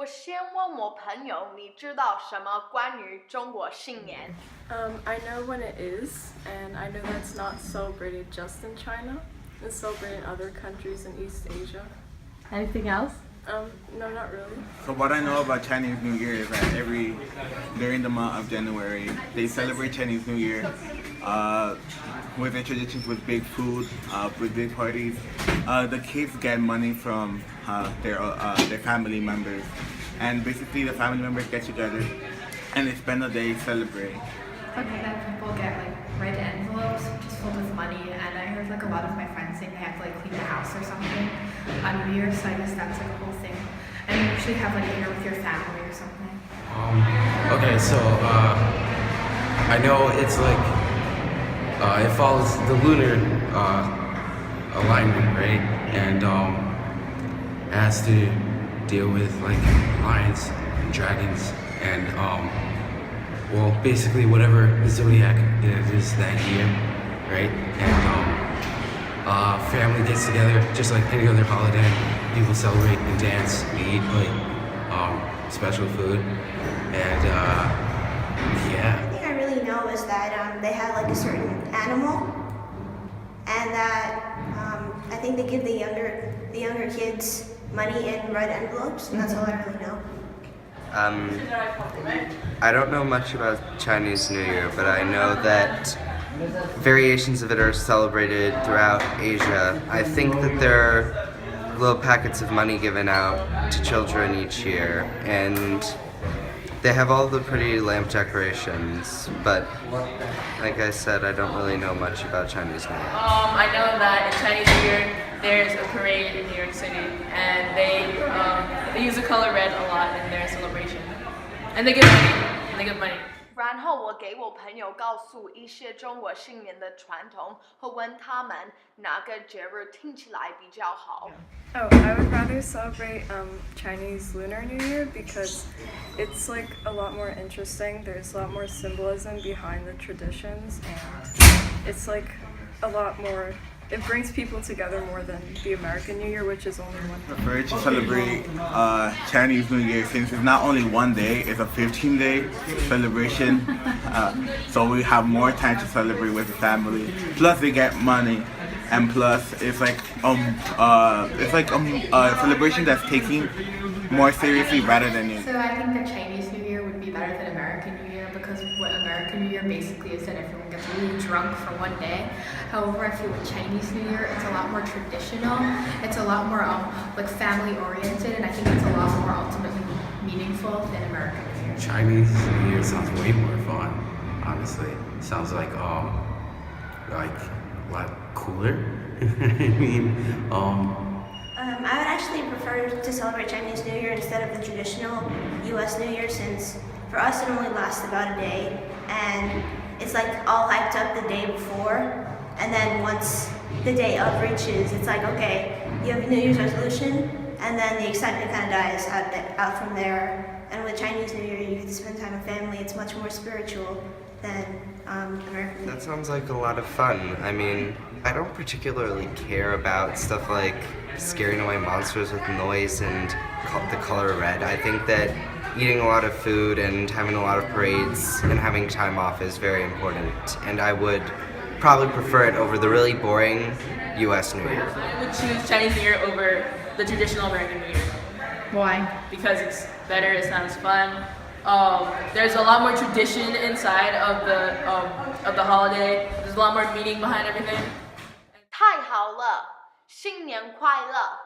我先问我朋友，你知道什么关于中国新年？ I know when it is, and I know that's not celebrated just in China. It's celebrated in other countries in East Asia. Anything else? No, not really. So what I know about Chinese New Year is that during the month of January, they celebrate Chinese New Year with their traditions, with big food, with big parties. The kids get money from their family members, and basically the family members get together and they spend a day celebrating. Okay, then people get like red envelopes just filled with money, and I heard like a lot of my friends saying they have to like clean the house or something on New Year's, so I guess that's like a whole thing. And you usually have like dinner with your family or something. Okay, so I know it's like it follows the lunar alignment, right? And it has to deal with like lions and dragons and well, basically whatever the zodiac is that year, right? And family gets together just like any other holiday. People celebrate and dance and eat like special food, and yeah. The thing I really know is that they have like a certain animal, and that I think they give the younger kids money in red envelopes, and that's all I really know. I don't know much about Chinese New Year, but I know that variations of it are celebrated throughout Asia. I think that there are little packets of money given out to children each year, and they have all the pretty lamp decorations, but like I said, I don't really know much about Chinese New Year. I know that in Chinese New Year there's a parade in New York City, and they use the color red a lot in their celebration, and they give money. 然后我给我朋友告诉一些中国新年的传统，和问他们哪个节日听起来比较好。 Oh, I would rather celebrate Chinese Lunar New Year because it's like a lot more interesting. There's a lot more symbolism behind the traditions, and it's like a lot more. It brings people together more than the American New Year, which is only one day. I prefer to celebrate Chinese New Year since it's not only one day, it's a 15-day celebration. So we have more time to celebrate with the family. Plus they get money, and plus it's like a celebration that's taken more seriously rather than it. So I think that Chinese New Year would be better than American New Year, because what American New Year basically is that everyone gets really drunk for one day. However, I feel with Chinese New Year, it's a lot more traditional. It's a lot more like family oriented, and I think it's a lot more ultimately meaningful than American New Year. Chinese New Year sounds way more fun, honestly. Sounds like a lot cooler. I mean, I would actually prefer to celebrate Chinese New Year instead of the traditional U.S. New Year, since for us it only lasts about a day, and it's like all hyped up the day before, and then once the day of reaches, it's like, okay, you have a New Year's resolution, and then the excitement kind of dies out from there. And with Chinese New Year, you get to spend time with family. It's much more spiritual than American New Year. That sounds like a lot of fun. I mean, I don't particularly care about stuff like scaring away monsters with noise and the color red. I think that eating a lot of food and having a lot of parades and having time off is very important, and I would probably prefer it over the really boring U.S. New Year. I would choose Chinese New Year over the traditional American New Year. Why? Because it's better, it's not as fun. There's a lot more tradition inside of the holiday. There's a lot more meaning behind everything. 太好了，新年快乐！